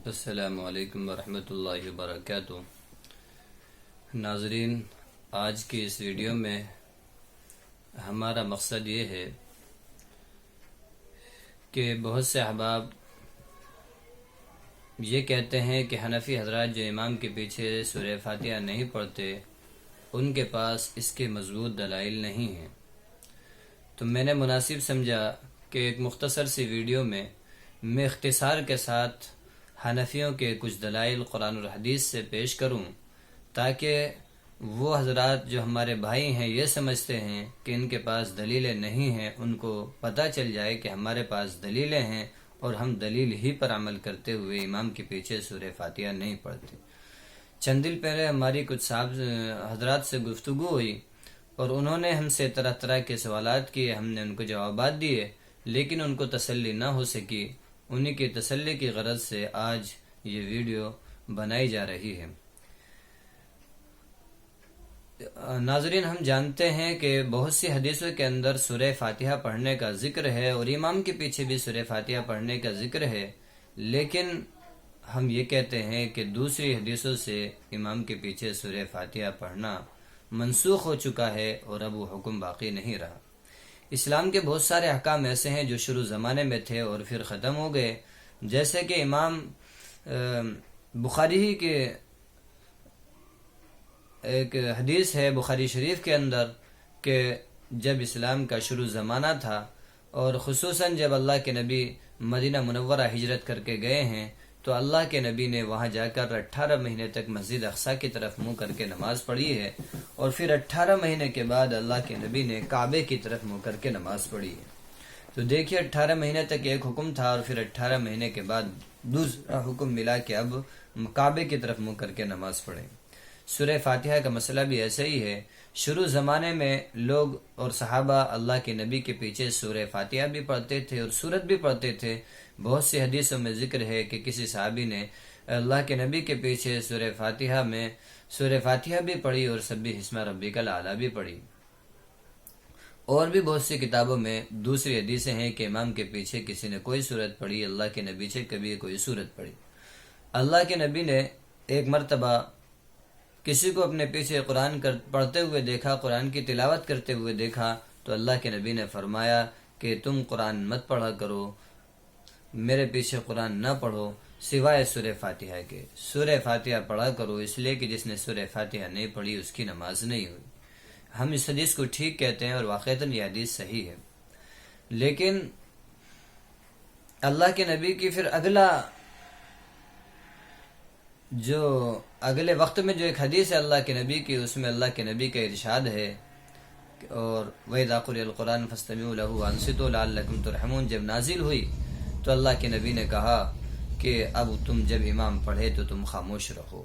السلام علیکم ورحمۃ اللہ وبرکاتہ۔ ناظرین، آج کی اس ویڈیو میں ہمارا مقصد یہ ہے کہ بہت سے احباب یہ کہتے ہیں کہ حنفی حضرات جو امام کے پیچھے سورہ فاتحہ نہیں پڑھتے ان کے پاس اس کے مضبوط دلائل نہیں ہیں، تو میں نے مناسب سمجھا کہ ایک مختصر سی ویڈیو میں اختصار کے ساتھ حنفیوں کے کچھ دلائل قرآن اور حدیث سے پیش کروں، تاکہ وہ حضرات جو ہمارے بھائی ہیں یہ سمجھتے ہیں کہ ان کے پاس دلیلیں نہیں ہیں، ان کو پتہ چل جائے کہ ہمارے پاس دلیلیں ہیں اور ہم دلیل ہی پر عمل کرتے ہوئے امام کے پیچھے سورہ فاتحہ نہیں پڑھتے۔ چند دن پہلے ہماری کچھ صاحب حضرات سے گفتگو ہوئی اور انہوں نے ہم سے طرح طرح کے سوالات کیے، ہم نے ان کو جوابات دیے، لیکن ان کو تسلی نہ ہو سکی۔ انہی کی تسلی کی غرض سے آج یہ ویڈیو بنائی جا رہی ہے۔ ناظرین، ہم جانتے ہیں کہ بہت سی حدیثوں کے اندر سورہ فاتحہ پڑھنے کا ذکر ہے اور امام کے پیچھے بھی سورہ فاتحہ پڑھنے کا ذکر ہے، لیکن ہم یہ کہتے ہیں کہ دوسری حدیثوں سے امام کے پیچھے سورہ فاتحہ پڑھنا منسوخ ہو چکا ہے اور اب وہ حکم باقی نہیں رہا۔ اسلام کے بہت سارے احکام ایسے ہیں جو شروع زمانے میں تھے اور پھر ختم ہو گئے، جیسے کہ امام بخاری ہی کے ایک حدیث ہے بخاری شریف کے اندر کہ جب اسلام کا شروع زمانہ تھا اور خصوصاً جب اللہ کے نبی مدینہ منورہ ہجرت کر کے گئے ہیں تو اللہ کے نبی نے وہاں جا کر 18 مہینے تک مسجد اقصیٰ کی طرف منہ کر کے نماز پڑھی ہے، اور پھر 18 مہینے کے بعد اللہ کے نبی نے کعبے کی طرف منہ کر کے نماز پڑھی ہے۔ تو دیکھیے 18 مہینے تک ایک حکم تھا اور پھر 18 مہینے کے بعد دوسرا حکم ملا کہ اب کعبے کی طرف منہ کر کے نماز پڑھیں۔ سورہ فاتحہ کا مسئلہ بھی ایسے ہی ہے۔ شروع زمانے میں لوگ اور صحابہ اللہ کے نبی کے پیچھے سورہ فاتحہ بھی پڑھتے تھے اور سورت بھی پڑھتے تھے۔ بہت سی حدیثوں میں ذکر ہے کہ کسی صحابی نے اللہ کے نبی کے پیچھے سورہ فاتحہ بھی پڑھی اور سبح اسم ربک الاعلی بھی پڑھی۔ اور بھی بہت سی کتابوں میں دوسری حدیثیں ہیں کہ امام کے پیچھے کسی نے کوئی سورت پڑھی، اللہ کے نبی سے کبھی کوئی سورت پڑھی۔ اللہ کے نبی نے ایک مرتبہ کسی کو اپنے پیچھے قرآن پڑھتے ہوئے دیکھا، قرآن کی تلاوت کرتے ہوئے دیکھا، تو اللہ کے نبی نے فرمایا کہ تم قرآن مت پڑھا کرو، میرے پیچھے قرآن نہ پڑھو سوائے سورہ فاتحہ کے، سورہ فاتحہ پڑھا کرو، اس لیے کہ جس نے سورہ فاتحہ نہیں پڑھی اس کی نماز نہیں ہوئی۔ ہم اس حدیث کو ٹھیک کہتے ہیں اور واقعتاً یہ حدیث صحیح ہے، لیکن اللہ کے نبی کی پھر اگلے وقت میں جو ایک حدیث ہے اللہ کے نبی کی، اس میں اللہ کے نبی کا ارشاد ہے اور وَإِذَا قُرِئَ الْقُرْآنُ فَاسْتَمِعُوا لَهُ وَأَنصِتُوا لَعَلَّكُمْ تُرْحَمُونَ جب نازل ہوئی تو اللہ کے نبی نے کہا کہ اب تم جب امام پڑھے تو تم خاموش رہو۔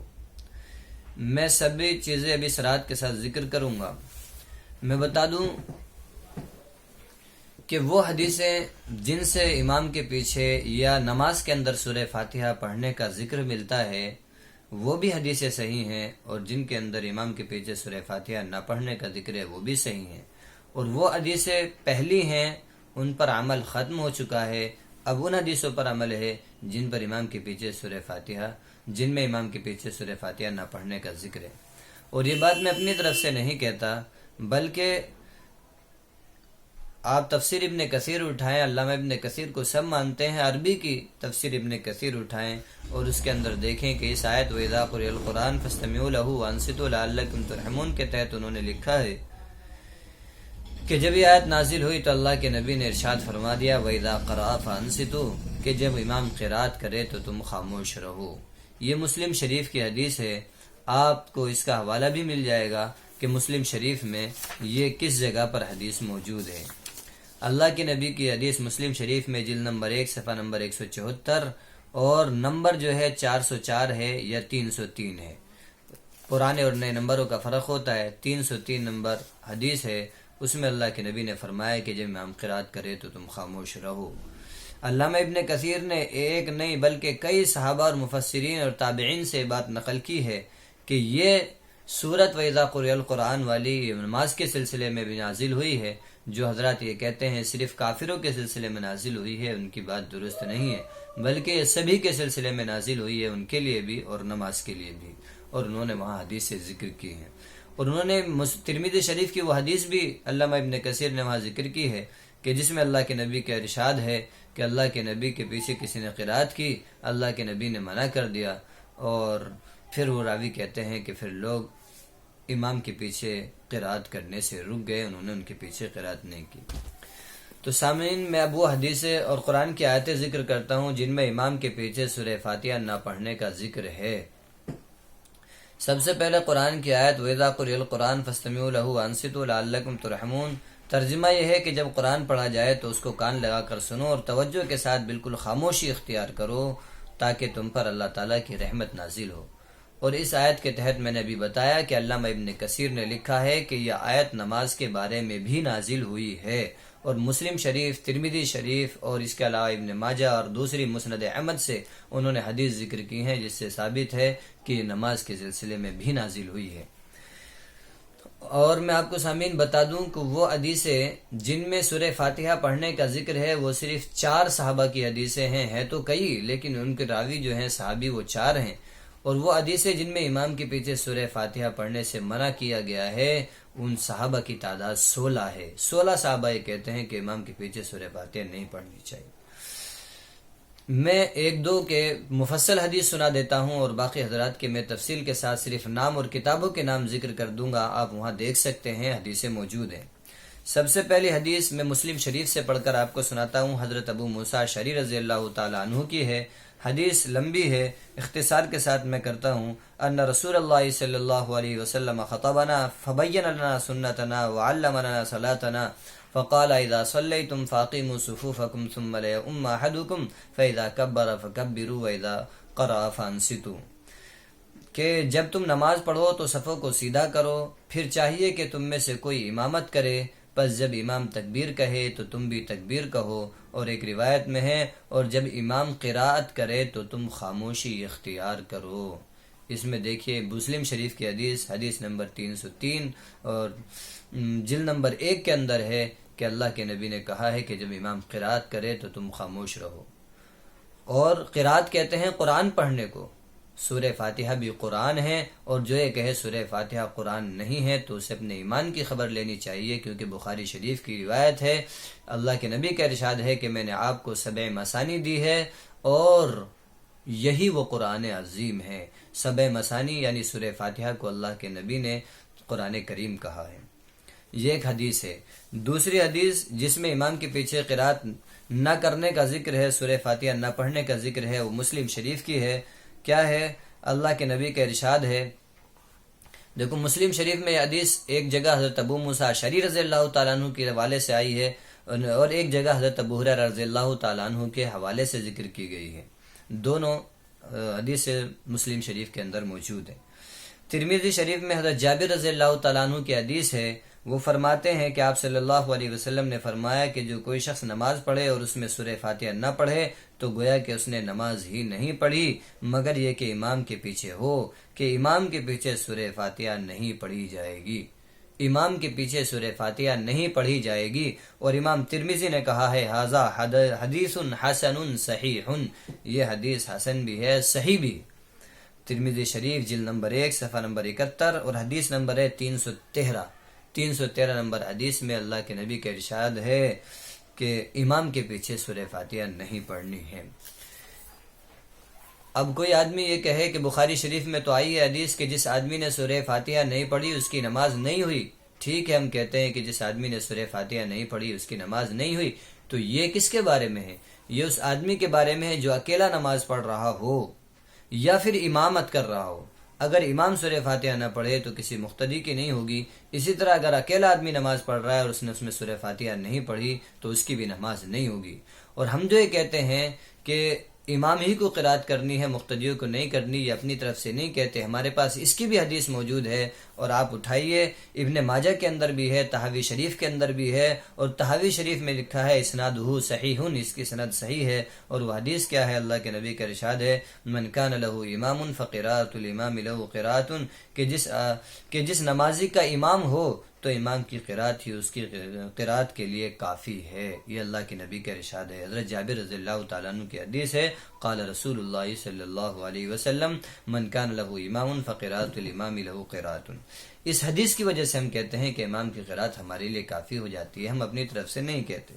میں سبھی چیزیں ابھی سرات کے ساتھ ذکر کروں گا۔ میں بتا دوں کہ وہ حدیثیں جن سے امام کے پیچھے یا نماز کے اندر سورہ فاتحہ پڑھنے کا ذکر ملتا ہے وہ بھی حدیثیں صحیح ہیں، اور جن کے اندر امام کے پیچھے سورہ فاتحہ نہ پڑھنے کا ذکر ہے وہ بھی صحیح ہیں، اور وہ حدیثیں پہلی ہیں ان پر عمل ختم ہو چکا ہے۔ اب ان حدیثوں پر عمل ہے جن میں امام کے پیچھے سورہ فاتحہ نہ پڑھنے کا ذکر ہے۔ اور یہ بات میں اپنی طرف سے نہیں کہتا، بلکہ آپ تفسیر ابن کثیر اٹھائیں، علامہ ابن کثیر کو سب مانتے ہیں، عربی کی تفسیر ابن کثیر اٹھائیں اور اس کے اندر دیکھیں کہ اس آیت وَإِذَا قُرِئَ الْقُرْآنُ فَاسْتَمِعُوا لَهُ وَأَنصِتُوا لَعَلَّكُمْ تُرْحَمُونَ کے تحت انہوں نے لکھا ہے کہ جب یہ آیت نازل ہوئی تو اللہ کے نبی نے ارشاد فرما دیا وَإِذَا قَرَأَ فَأَنصِتُوا کہ جب امام قرات کرے تو تم خاموش رہو۔ یہ مسلم شریف کی حدیث ہے، آپ کو اس کا حوالہ بھی مل جائے گا کہ مسلم شریف میں یہ کس جگہ پر حدیث موجود ہے۔ اللہ کے نبی کی حدیث مسلم شریف میں جلد نمبر 1 صفحہ نمبر 174 اور نمبر جو ہے 404 ہے یا 303 ہے، پرانے اور نئے نمبروں کا فرق ہوتا ہے۔ 303 نمبر حدیث ہے، اس میں اللہ کے نبی نے فرمایا کہ جب امام قرات کرے تو تم خاموش رہو۔ علامہ ابن کثیر نے ایک نہیں بلکہ کئی صحابہ اور مفسرین اور تابعین سے بات نقل کی ہے کہ یہ سورت وَإِذَا قُرِئَ الْقُرْآنُ والی نماز کے سلسلے میں بھی نازل ہوئی ہے، جو حضرات یہ کہتے ہیں صرف کافروں کے سلسلے میں نازل ہوئی ہے، ان کی بات درست نہیں ہے، بلکہ سبھی کے سلسلے میں نازل ہوئی ہے، ان کے لیے بھی اور نماز کے لیے بھی، اور انہوں نے وہاں حدیث سے ذکر کی ہے، اور انہوں نے ترمذی شریف کی وہ حدیث بھی علامہ ابن کثیر نے وہاں ذکر کی ہے کہ جس میں اللہ کے نبی کا ارشاد ہے کہ اللہ کے نبی کے پیچھے کسی نے قرات کی، اللہ کے نبی نے منع کر دیا، اور پھر وہ راوی کہتے ہیں کہ پھر لوگ امام کے پیچھے قرات کرنے سے رک گئے، انہوں نے ان کے پیچھے قرات نہیں کی۔ تو سامعین، میں اب وہ حدیثیں اور قرآن کی آیتیں ذکر کرتا ہوں جن میں امام کے پیچھے سورہ فاتحہ نہ پڑھنے کا ذکر ہے۔ سب سے پہلے قرآن کی آیت وَإِذَا قُرِئَ الْقُرْآنُ فَاسْتَمِعُوا لَهُ وَأَنصِتُوا لَعَلَّكُمْ تُرْحَمُونَ۔ ترجمہ یہ ہے کہ جب قرآن پڑھا جائے تو اس کو کان لگا کر سنو اور توجہ کے ساتھ بالکل خاموشی اختیار کرو تاکہ تم پر اللہ تعالیٰ کی رحمت نازل ہو۔ اور اس آیت کے تحت میں نے ابھی بتایا کہ علامہ ابن کثیر نے لکھا ہے کہ یہ آیت نماز کے بارے میں بھی نازل ہوئی ہے، اور مسلم شریف، ترمذی شریف اور اس کے علاوہ ابن ماجہ اور دوسری مسند احمد سے انہوں نے حدیث ذکر کی ہیں جس سے ثابت ہے کہ یہ نماز کے سلسلے میں بھی نازل ہوئی ہے۔ اور میں آپ کو سامعین بتا دوں کہ وہ حدیثیں جن میں سورہ فاتحہ پڑھنے کا ذکر ہے وہ صرف 4 صحابہ کی حدیثیں ہیں تو کئی، لیکن ان کے راوی جو ہیں صحابی وہ 4 ہیں، اور وہ حدیثیں جن میں امام کے پیچھے سورہ فاتحہ پڑھنے سے منع کیا گیا ہے ان صحابہ کی تعداد 16 ہے۔ 16 صحابہ یہ کہتے ہیں کہ امام کے پیچھے سورہ فاتحہ نہیں پڑھنی چاہیے۔ میں 1-2 کے مفصل حدیث سنا دیتا ہوں اور باقی حضرات کے میں تفصیل کے ساتھ صرف نام اور کتابوں کے نام ذکر کر دوں گا، آپ وہاں دیکھ سکتے ہیں، حدیثیں موجود ہیں۔ سب سے پہلی حدیث میں مسلم شریف سے پڑھ کر آپ کو سناتا ہوں، حضرت ابو موسیٰ اشعری رضی اللہ تعالیٰ عنہ کی ہے۔ حدیث لمبی ہے، اختصار کے ساتھ میں کرتا ہوں۔ ان رسول اللہ صلی اللہ علیہ وسلم خطبنا فبین لنا سنتنا وعلمنا صلاتنا فقال اذا صلیتم فاقیموا صفوفکم ثم لیؤم احدکم فاذا کبر فکبروا واذا قرأ فانصتوا، کہ جب تم نماز پڑھو تو صفوں کو سیدھا کرو، پھر چاہیے کہ تم میں سے کوئی امامت کرے، پس جب امام تکبیر کہے تو تم بھی تکبیر کہو، اور ایک روایت میں ہے اور جب امام قراءت کرے تو تم خاموشی اختیار کرو۔ اس میں دیکھیے مسلم شریف کی حدیث نمبر 303 اور جلد نمبر 1 کے اندر ہے کہ اللہ کے نبی نے کہا ہے کہ جب امام قراءت کرے تو تم خاموش رہو، اور قراءت کہتے ہیں قرآن پڑھنے کو۔ سورہ فاتحہ بھی قرآن ہے، اور جو یہ کہے سورہ فاتحہ قرآن نہیں ہے تو اسے اپنے ایمان کی خبر لینی چاہیے، کیونکہ بخاری شریف کی روایت ہے، اللہ کے نبی کا ارشاد ہے کہ میں نے آپ کو 7 مثانی دی ہے اور یہی وہ قرآن عظیم ہے۔ 7 مثانی یعنی سورہ فاتحہ کو اللہ کے نبی نے قرآن کریم کہا ہے۔ یہ ایک حدیث ہے۔ دوسری حدیث جس میں امام کے پیچھے قرات نہ کرنے کا ذکر ہے، سورہ فاتحہ نہ پڑھنے کا ذکر ہے، وہ مسلم شریف کی ہے۔ کیا ہے؟ اللہ کے نبی کا ارشاد ہے، دیکھو مسلم شریف میں یہ حدیث ایک جگہ حضرت ابو موسیٰ اشعری رضی اللہ تعالیٰ عنہ کے حوالے سے آئی ہے، اور ایک جگہ حضرت ابو ہریرہ رضی اللہ تعالیٰ عنہ کے حوالے سے ذکر کی گئی ہے۔ دونوں حدیث مسلم شریف کے اندر موجود ہیں۔ ترمذی شریف میں حضرت جابر رضی اللہ تعالیٰ عنہ کی حدیث ہے، وہ فرماتے ہیں کہ آپ صلی اللہ علیہ وسلم نے فرمایا کہ جو کوئی شخص نماز پڑھے اور اس میں سورہ فاتحہ نہ پڑھے تو گویا کہ اس نے نماز ہی نہیں پڑھی، مگر یہ کہ امام کے پیچھے ہو، کہ امام کے پیچھے سورہ فاتحہ نہیں پڑھی جائے گی، امام کے پیچھے سورہ فاتحہ نہیں پڑھی جائے گی۔ اور امام ترمذی نے کہا ہے ھذا حدیث حسن صحیح، یہ حدیث حسن بھی ہے، صحیح بھی۔ ترمذی شریف جلد نمبر 1 صفحہ نمبر 71 اور حدیث نمبر ہے 313 نمبر حدیث میں اللہ کے نبی کا ارشاد ہے کہ امام کے پیچھے سورہ فاتحہ نہیں پڑھنی ہے۔ اب کوئی آدمی یہ کہے کہ بخاری شریف میں تو آئی ہے حدیث کہ جس آدمی نے سورہ فاتحہ نہیں پڑھی اس کی نماز نہیں ہوئی۔ ٹھیک ہے، ہم کہتے ہیں کہ جس آدمی نے سورہ فاتحہ نہیں پڑھی اس کی نماز نہیں ہوئی، تو یہ کس کے بارے میں ہے؟ یہ اس آدمی کے بارے میں ہے جو اکیلا نماز پڑھ رہا ہو یا پھر امامت کر رہا ہو۔ اگر امام سورہ فاتحہ نہ پڑھے تو کسی مقتدی کی نہیں ہوگی۔ اسی طرح اگر اکیلا آدمی نماز پڑھ رہا ہے اور اس نے اس میں سورہ فاتحہ نہیں پڑھی تو اس کی بھی نماز نہیں ہوگی۔ اور ہم جو یہ کہتے ہیں کہ امام ہی کو قرات کرنی ہے، مقتدیوں کو نہیں کرنی، یہ اپنی طرف سے نہیں کہتے، ہمارے پاس اس کی بھی حدیث موجود ہے، اور آپ اٹھائیے، ابن ماجہ کے اندر بھی ہے، طحاوی شریف کے اندر بھی ہے، اور طحاوی شریف میں لکھا ہے اسنادہ صحیح، اس کی سند صحیح ہے۔ اور وہ حدیث کیا ہے؟ اللہ کے نبی کا ارشاد ہے، من کان لہ امام فقراءۃ الامام لہ قراءۃ، کہ جس نمازی کا امام ہو تو امام کی قرات ہی اس کی قرات کے لیے کافی ہے۔ یہ اللہ کے نبی کا ارشاد ہے۔ حضرت جابر رضی اللہ تعالیٰ عنہ کی حدیث ہے، قال رسول اللہ صلی اللہ علیہ وسلم من کان لہ امام فقرات الامام لہ قرات۔ اس حدیث کی وجہ سے ہم کہتے ہیں کہ امام کی قرات ہمارے لیے کافی ہو جاتی ہے، ہم اپنی طرف سے نہیں کہتے۔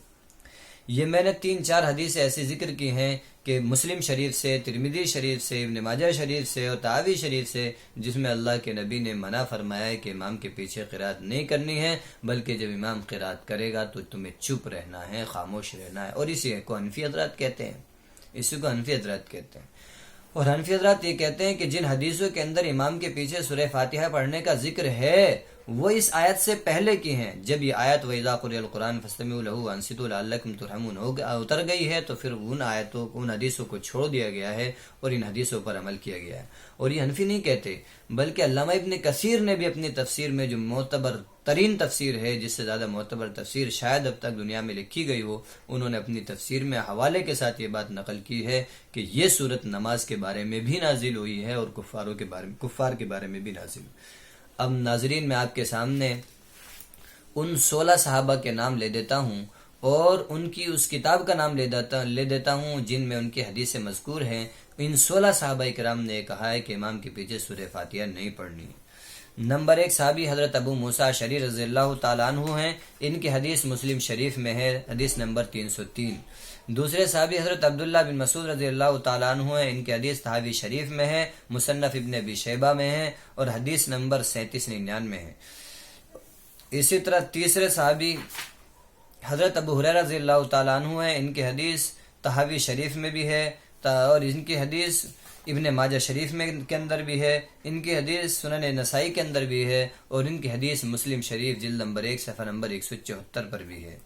یہ میں نے 3-4 حدیثیں ایسی ذکر کی ہیں کہ مسلم شریف سے، ترمذی شریف سے، ابن ماجہ شریف سے اور طحاوی شریف سے، جس میں اللہ کے نبی نے منع فرمایا ہے کہ امام کے پیچھے قرات نہیں کرنی ہے، بلکہ جب امام قرات کرے گا تو تمہیں چپ رہنا ہے، خاموش رہنا ہے۔ اور اسی کو حنفی حضرات کہتے ہیں، اسی کو حنفی حضرات کہتے ہیں۔ اور حنفی حضرات یہ کہتے ہیں کہ جن حدیثوں کے اندر امام کے پیچھے سورہ فاتحہ پڑھنے کا ذکر ہے وہ اس آیت سے پہلے کی ہیں۔ جب یہ آیت وَإِذَا قُرِئَ الْقُرْآنُ فَاسْتَمِعُوا لَهُ وَأَنصِتُوا لَعَلَّكُمْ تُرْحَمُونَ اتر گئی ہے تو پھر ان حدیثوں کو چھوڑ دیا گیا ہے اور ان حدیثوں پر عمل کیا گیا ہے۔ اور یہ حنفی نہیں کہتے، بلکہ علامہ ابن کثیر نے بھی اپنی تفسیر میں، جو معتبر ترین تفسیر ہے، جس سے زیادہ معتبر تفسیر شاید اب تک دنیا میں لکھی گئی ہو، انہوں نے اپنی تفسیر میں حوالے کے ساتھ یہ بات نقل کی ہے کہ یہ صورت نماز کے بارے میں بھی نازل ہوئی ہے اور کفار کے بارے میں بھی نازل ہوئی۔ اب ناظرین، میں آپ کے سامنے ان 16 صحابہ کے نام لے دیتا ہوں اور ان کی اس کتاب کا نام لے دیتا ہوں جن میں ان کی حدیثیں مذکور ہیں۔ ان 16 صحابہ کرام نے کہا ہے کہ امام کے پیچھے سورہ فاتحہ نہیں پڑھنی۔ نمبر 1 صحابی حضرت ابو موسیٰ اشعری رضی اللہ تعالیٰ عنہ ہیں، ان کی حدیث مسلم شریف میں ہے، حدیث نمبر 303۔ دوسرے صحابی حضرت عبداللہ بن مسعود رضی اللہ تعالیٰ عنہ ہیں، ان کی حدیث طحاوی شریف میں ہے، مصنف ابن ابی شیبہ میں ہے اور حدیث نمبر 3799 ہے۔ اسی طرح تیسرے صحابی حضرت ابو ہریرہ رضی اللہ تعالیٰ عنہ ہیں، ان کی حدیث طحاوی شریف میں بھی ہے اور ان کی حدیث ابن ماجہ شریف میں کے اندر بھی ہے، ان کی حدیث سنن نسائی کے اندر بھی ہے اور ان کی حدیث مسلم شریف جلد نمبر 1 صفحہ نمبر 174 پر بھی ہے۔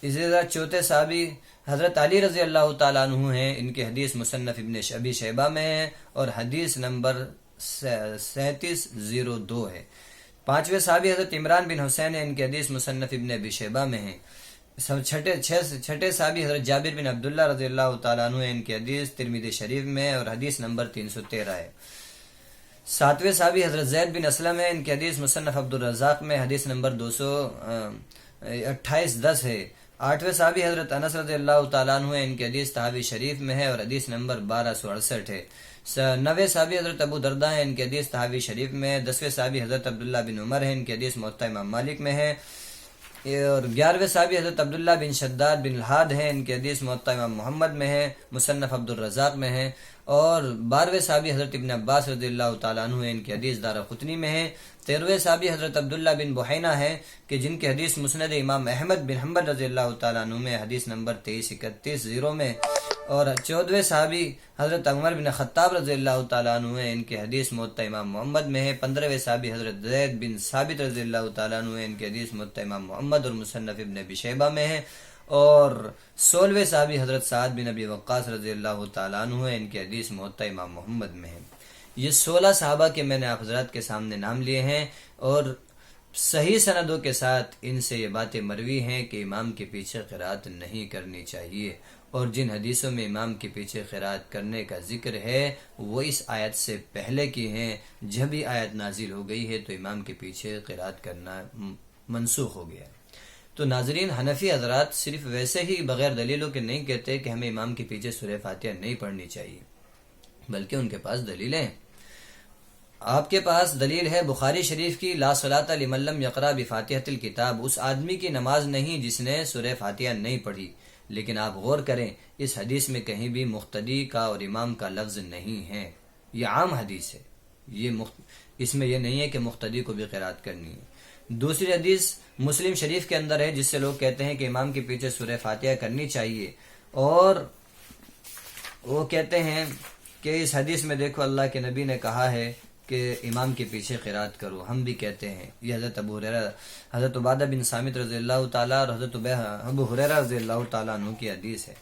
اسی طرح چوتھے صحابی حضرت علی رضی اللہ تعالیٰ عنہ ہیں، ان کی حدیث مصنف ابن ابی شیبہ میں ہے اور حدیث نمبر 3702 ہے۔ پانچویں صحابی حضرت عمران بن حسین ہیں، ان کی حدیث مصنف ابن ابی شیبہ میں ہے۔ چھٹے صحابی حضرت جابر بن عبداللہ رضی اللہ تعالیٰ عنہ ہیں، ان کی حدیث ترمذی شریف میں اور حدیث نمبر 313 ہے۔ ساتویں صحابی حضرت زید بن اسلم ہیں، ان کی حدیث مصنف عبدالرزاق میں حدیث نمبر 22810 ہے۔ آٹھویں صحابی حضرت انس رضی اللہ تعالیٰ عنہ ہیں، ان کی حدیث طحاوی شریف میں ہے اور حدیث نمبر 1268 ہے۔ نویں صحابی حضرت ابو درداء ہیں، ان کی حدیث طحاوی شریف میں ہے۔ 10ویں صحابی حضرت عبداللہ بن عمر ہیں، ان کی حدیث موطا امام مالک میں ہے اور 11ویں صحابی حضرت عبداللہ بن شداد بن الحاد ہیں، ان کی حدیث موطا امام محمد میں ہے، مصنف عبدالرزاق میں ہے اور 12ویں صحابی حضرت ابن عباس رضی اللہ تعالیٰ عنہ ہیں، ان کی حدیث دارقطنی میں ہے۔ 13ویں صحابی حضرت عبداللہ بن بحینہ ہیں کہ جن کی حدیث مسند امام احمد بن حنبل رضی اللہ تعالیٰ عنہ میں حدیث نمبر 2331 میں اور 14ویں صحابی حضرت عمر بن خطاب رضی اللہ تعالیٰ عنہ ہیں، ان کی حدیث موطا امام محمد میں ہے۔ 15ویں صحابی حضرت زید بن ثابت رضی اللہ تعالیٰ عنہ ہیں، ان کی حدیث موطا امام محمد اور مصنف ابن ابی شیبہ میں ہے اور 16ویں صحابی حضرت سعد بن ابی وقاص رضی اللہ تعالیٰ عنہ ہیں، ان کی حدیث موطا امام محمد میں ہے۔ یہ 16 صحابہ کے میں نے آپ حضرات کے سامنے نام لیے ہیں اور صحیح سندوں کے ساتھ ان سے یہ باتیں مروی ہیں کہ امام کے پیچھے قرات نہیں کرنی چاہیے، اور جن حدیثوں میں امام کے پیچھے قرات کرنے کا ذکر ہے وہ اس آیت سے پہلے کی ہیں۔ جب ہی آیت نازل ہو گئی ہے تو امام کے پیچھے قرات کرنا منسوخ ہو گیا۔ تو ناظرین، حنفی حضرات صرف ویسے ہی بغیر دلیلوں کے نہیں کہتے کہ ہمیں امام کے پیچھے سورہ فاتحہ نہیں پڑھنی چاہیے، بلکہ ان کے پاس دلیلیں۔ آپ کے پاس دلیل ہے بخاری شریف کی، لا صلاۃ لمن لم یقرأ بفاتحۃ الکتاب، اس آدمی کی نماز نہیں جس نے سورہ فاتحہ نہیں پڑھی۔ لیکن آپ غور کریں، اس حدیث میں کہیں بھی مقتدی کا اور امام کا لفظ نہیں ہے، یہ عام حدیث ہے، اس میں یہ نہیں ہے کہ مقتدی کو بھی قرات کرنی ہے۔ دوسری حدیث مسلم شریف کے اندر ہے جس سے لوگ کہتے ہیں کہ امام کے پیچھے سورہ فاتحہ کرنی چاہیے، اور وہ کہتے ہیں کہ اس حدیث میں دیکھو اللہ کے نبی نے کہا ہے کہ امام کے پیچھے قرات کرو۔ ہم بھی کہتے ہیں، یہ حضرت ابو ہریرہ، حضرت عبادہ بن صامت رضی اللہ تعالیٰ اور حضرت ابو ہریرہ رضی اللہ تعالیٰ عنہ کی حدیث ہے،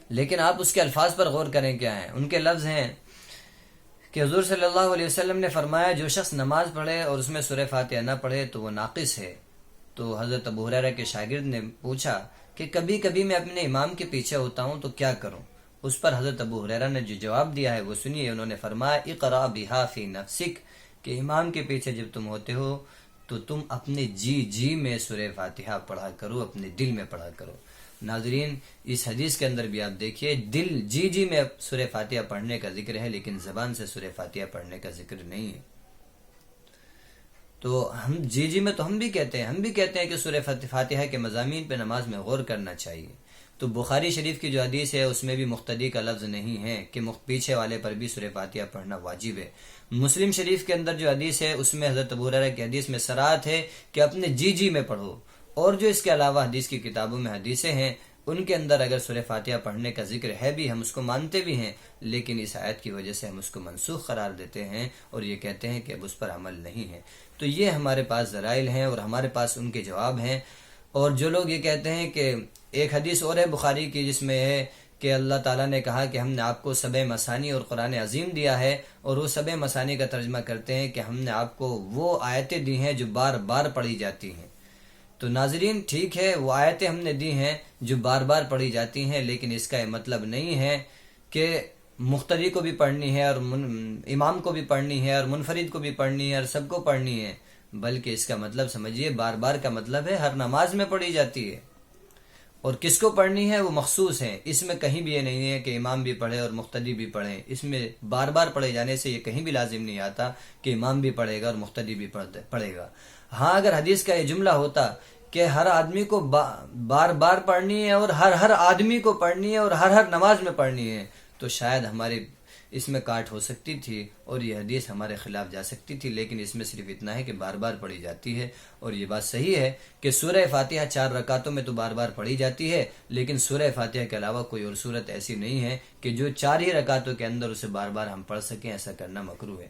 لیکن آپ اس کے الفاظ پر غور کریں کیا ہیں۔ ان کے لفظ ہیں کہ حضور صلی اللہ علیہ وسلم نے فرمایا جو شخص نماز پڑھے اور اس میں سورہ فاتحہ نہ پڑھے تو وہ ناقص ہے۔ تو حضرت ابو ہریرہ کے شاگرد نے پوچھا کہ کبھی کبھی میں اپنے امام کے پیچھے ہوتا ہوں تو کیا کروں؟ اس پر حضرت ابو ہریرہ نے جو جواب دیا ہے وہ سنیے۔ انہوں نے فرمایا اقرأ بہا فی نفسک، کہ امام کے پیچھے جب تم ہوتے ہو تو تم اپنے جی میں سورہ فاتحہ پڑھا کرو، اپنے دل میں پڑھا کرو۔ ناظرین، اس حدیث کے اندر بھی آپ دیکھیے، دل جی میں سورہ فاتحہ پڑھنے کا ذکر ہے، لیکن زبان سے سورہ فاتحہ پڑھنے کا ذکر نہیں ہے۔ تو ہم جی میں تو ہم بھی کہتے ہیں کہ سورہ فاتحہ کے مضامین پہ نماز میں غور کرنا چاہیے۔ تو بخاری شریف کی جو حدیث ہے اس میں بھی مقتدی کا لفظ نہیں ہے کہ پیچھے والے پر بھی سورہ فاتحہ پڑھنا واجب ہے۔ مسلم شریف کے اندر جو حدیث ہے اس میں حضرت ابو ہریرہ کی حدیث میں صراحت ہے کہ اپنے جی میں پڑھو، اور جو اس کے علاوہ حدیث کی کتابوں میں حدیثیں ہیں ان کے اندر اگر سورہ فاتحہ پڑھنے کا ذکر ہے بھی، ہم اس کو مانتے بھی ہیں، لیکن اس آیت کی وجہ سے ہم اس کو منسوخ قرار دیتے ہیں اور یہ کہتے ہیں کہ اب اس پر عمل نہیں ہے۔ تو یہ ہمارے پاس دلائل ہیں اور ہمارے پاس ان کے جواب ہیں۔ اور جو لوگ یہ کہتے ہیں کہ ایک حدیث اور ہے بخاری کی جس میں ہے کہ اللہ تعالیٰ نے کہا کہ ہم نے آپ کو 7 مثانی اور قرآن عظیم دیا ہے، اور وہ 7 مثانی کا ترجمہ کرتے ہیں کہ ہم نے آپ کو وہ آیتیں دی ہیں جو بار بار پڑھی جاتی ہیں۔ تو ناظرین، ٹھیک ہے، وہ آیتیں ہم نے دی ہیں جو بار بار پڑھی جاتی ہیں، لیکن اس کا یہ مطلب نہیں ہے کہ مقتدی کو بھی پڑھنی ہے اور امام کو بھی پڑھنی ہے اور منفرد کو بھی پڑھنی ہے اور سب کو پڑھنی ہے، بلکہ اس کا مطلب سمجھیے، بار بار کا مطلب ہے ہر نماز میں پڑھی جاتی ہے، اور کس کو پڑھنی ہے وہ مخصوص ہے۔ اس میں کہیں بھی یہ نہیں ہے کہ امام بھی پڑھے اور مقتدی بھی پڑھے، اس میں بار بار پڑھے جانے سے یہ کہیں بھی لازم نہیں آتا کہ امام بھی پڑھے گا اور مقتدی بھی پڑھے گا۔ ہاں، اگر حدیث کا یہ جملہ ہوتا کہ ہر آدمی کو بار بار پڑھنی ہے اور ہر آدمی کو پڑھنی ہے اور ہر نماز میں پڑھنی ہے، تو شاید ہمارے اس میں کاٹ ہو سکتی تھی اور یہ حدیث ہمارے خلاف جا سکتی تھی، لیکن اس میں صرف اتنا ہے کہ بار بار پڑھی جاتی ہے۔ اور یہ بات صحیح ہے کہ سورہ فاتحہ 4 رکعتوں میں تو بار بار پڑھی جاتی ہے، لیکن سورہ فاتحہ کے علاوہ کوئی اور صورت ایسی نہیں ہے کہ جو 4 ہی رکعتوں کے اندر اسے بار بار ہم پڑھ سکیں، ایسا کرنا مکروہ ہے۔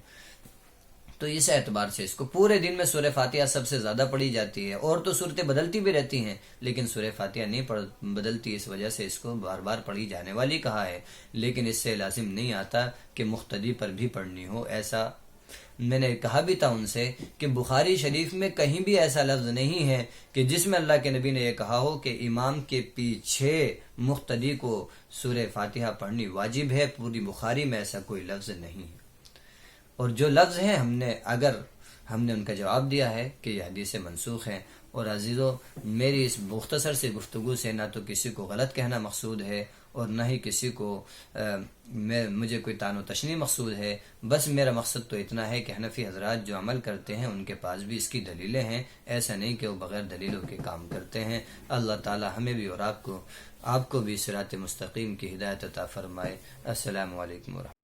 تو اس اعتبار سے اس کو پورے دن میں سورہ فاتحہ سب سے زیادہ پڑھی جاتی ہے، اور تو صورتیں بدلتی بھی رہتی ہیں لیکن سورہ فاتحہ نہیں بدلتی، اس وجہ سے اس کو بار بار پڑھی جانے والی کہا ہے، لیکن اس سے لازم نہیں آتا کہ مقتدی پر بھی پڑھنی ہو۔ ایسا میں نے کہا بھی تھا ان سے کہ بخاری شریف میں کہیں بھی ایسا لفظ نہیں ہے کہ جس میں اللہ کے نبی نے یہ کہا ہو کہ امام کے پیچھے مقتدی کو سورہ فاتحہ پڑھنی واجب ہے۔ پوری بخاری میں ایسا کوئی لفظ نہیں ہے، اور جو لفظ ہیں اگر ہم نے ان کا جواب دیا ہے کہ یہ حدیث منسوخ ہے۔ اور عزیزو، میری اس مختصر سی گفتگو سے نہ تو کسی کو غلط کہنا مقصود ہے اور نہ ہی کسی کو مجھے کوئی طعن و تشنیع مقصود ہے، بس میرا مقصد تو اتنا ہے کہ حنفی حضرات جو عمل کرتے ہیں ان کے پاس بھی اس کی دلیلیں ہیں، ایسا نہیں کہ وہ بغیر دلیلوں کے کام کرتے ہیں۔ اللہ تعالی ہمیں بھی اور آپ کو بھی صراط مستقیم کی ہدایت عطا فرمائے۔ السلام علیکم ورحمۃ اللہ۔